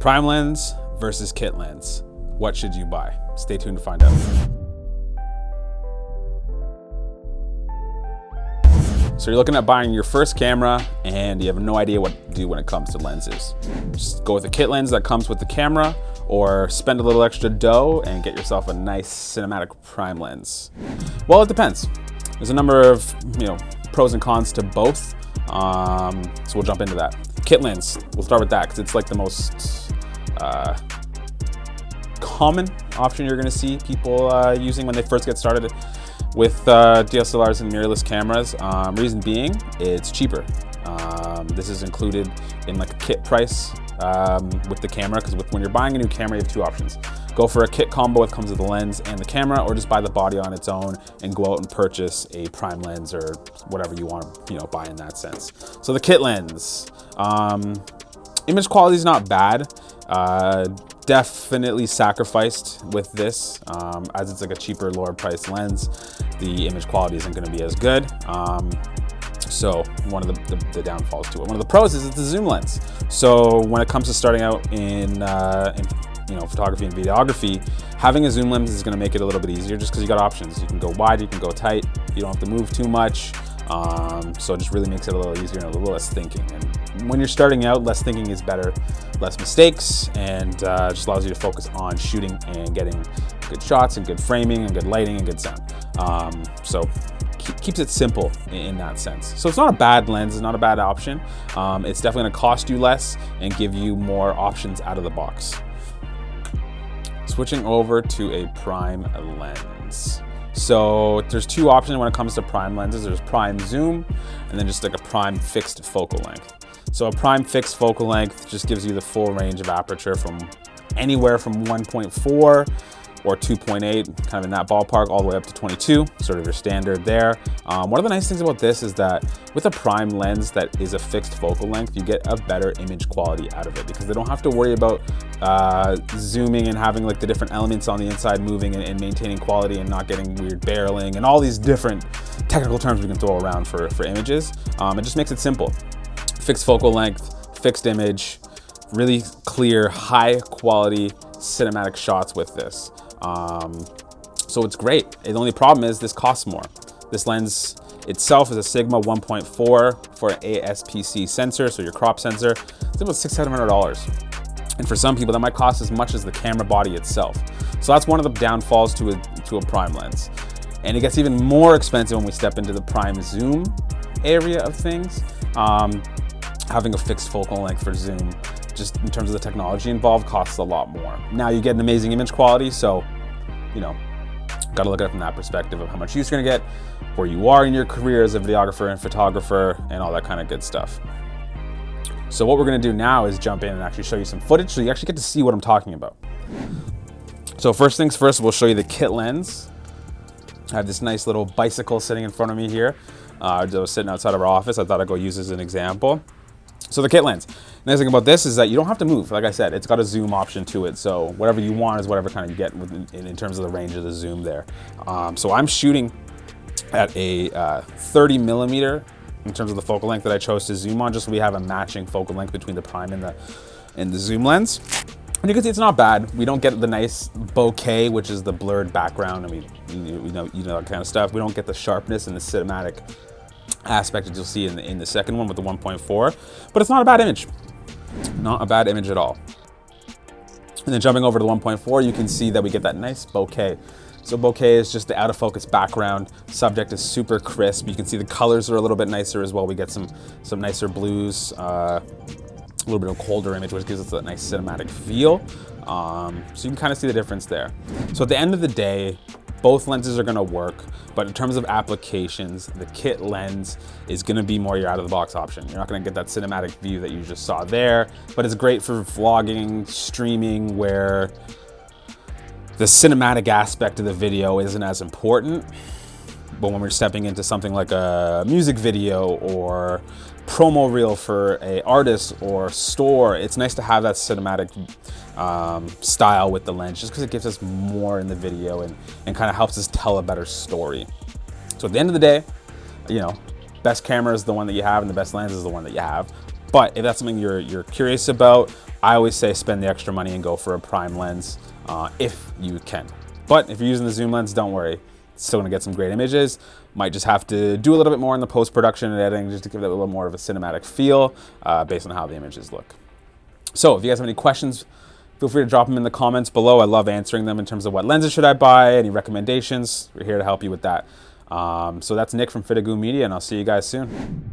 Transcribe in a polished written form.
Prime lens versus kit lens. What should you buy? Stay tuned to find out. So you're looking at buying your first camera and you have no idea what to do when it comes to lenses. Just go with a kit lens that comes with the camera, or spend a little extra dough and get yourself a nice cinematic prime lens. Well, it depends. There's a number of pros and cons to both. So we'll jump into that. Kit lens, we'll start with that because it's like the most common option you're gonna see people using when they first get started with DSLRs and mirrorless cameras. Reason being, it's cheaper. This is included in like a kit price with the camera, because when you're buying a new camera, you have two options. Go for a kit combo that comes with the lens and the camera, or just buy the body on its own and go out and purchase a prime lens or whatever you want to buy in that sense. So the kit lens, image quality is not bad. Definitely sacrificed with this, as it's like a cheaper, lower priced lens. The image quality isn't going to be as good. So one of the downfalls to it. One of the pros is it's a zoom lens. So when it comes to starting out in photography and videography, having a zoom lens is going to make it a little bit easier, just because you got options. You can go wide, you can go tight. You don't have to move too much. So it just really makes it a little easier and a little less thinking. And when you're starting out, less thinking is better, less mistakes, and just allows you to focus on shooting and getting good shots and good framing and good lighting and good sound. So keeps it simple in that sense. So it's not a bad lens, it's not a bad option. It's definitely gonna cost you less and give you more options out of the box. Switching over to a prime lens. So there's two options when it comes to prime lenses. There's prime zoom and then just like a prime fixed focal length. So a prime fixed focal length just gives you the full range of aperture from anywhere from 1.4 or 2.8, kind of in that ballpark, all the way up to 22, sort of your standard there. One of the nice things about this is that with a prime lens that is a fixed focal length, you get a better image quality out of it, because they don't have to worry about zooming and having like the different elements on the inside moving and maintaining quality and not getting weird barreling and all these different technical terms we can throw around for images. It just makes it simple. Fixed focal length, fixed image, really clear, high quality cinematic shots with this. So it's great. The only problem is this costs more. This lens itself is a Sigma 1.4 for an ASPC sensor, so your crop sensor. It's about $600-700. And for some people, that might cost as much as the camera body itself. So that's one of the downfalls to a prime lens. And it gets even more expensive when we step into the prime zoom area of things. Having a fixed focal length for zoom, just in terms of the technology involved, costs a lot more. Now you get an amazing image quality, so got to look at it from that perspective of how much use you're gonna get, where you are in your career as a videographer and photographer, and all that kind of good stuff. So what we're gonna do now is jump in and actually show you some footage, so you actually get to see what I'm talking about. So first things first, we'll show you the kit lens. I have this nice little bicycle sitting in front of me here. I was sitting outside of our office. I thought I'd go use as an example. So the kit lens. The nice thing about this is that you don't have to move. Like I said, it's got a zoom option to it. So whatever you want is whatever kind of you get in terms of the range of the zoom there. So I'm shooting at a 30 millimeter in terms of the focal length that I chose to zoom on, just so we have a matching focal length between the prime and the zoom lens. And you can see it's not bad. We don't get the nice bokeh, which is the blurred background. I mean, you know that kind of stuff. We don't get the sharpness and the cinematic aspect that you'll see in the second one with the 1.4, but it's not a bad image. Not a bad image at all. And then jumping over to the 1.4, you can see that we get that nice bokeh. So bokeh is just the out of focus background. Subject is super crisp. You can see the colors are a little bit nicer as well. We get some nicer blues, a little bit of a colder image, which gives us that nice cinematic feel. So you can kind of see the difference there. So at the end of the day, both lenses are gonna work, but in terms of applications, the kit lens is gonna be more your out of the box option. You're not gonna get that cinematic view that you just saw there, but it's great for vlogging, streaming, where the cinematic aspect of the video isn't as important. But when we're stepping into something like a music video or promo reel for a artist or store, it's nice to have that cinematic style with the lens, just because it gives us more in the video and kind of helps us tell a better story. So at the end of the day, best camera is the one that you have and the best lens is the one that you have. But if that's something you're curious about, I always say spend the extra money and go for a prime lens if you can. But if you're using the zoom lens, don't worry. It's still gonna get some great images. Might just have to do a little bit more in the post-production and editing just to give it a little more of a cinematic feel based on how the images look. So if you guys have any questions, feel free to drop them in the comments below. I love answering them in terms of what lenses should I buy, any recommendations. We're here to help you with that. So that's Nick from FTGU Media, and I'll see you guys soon.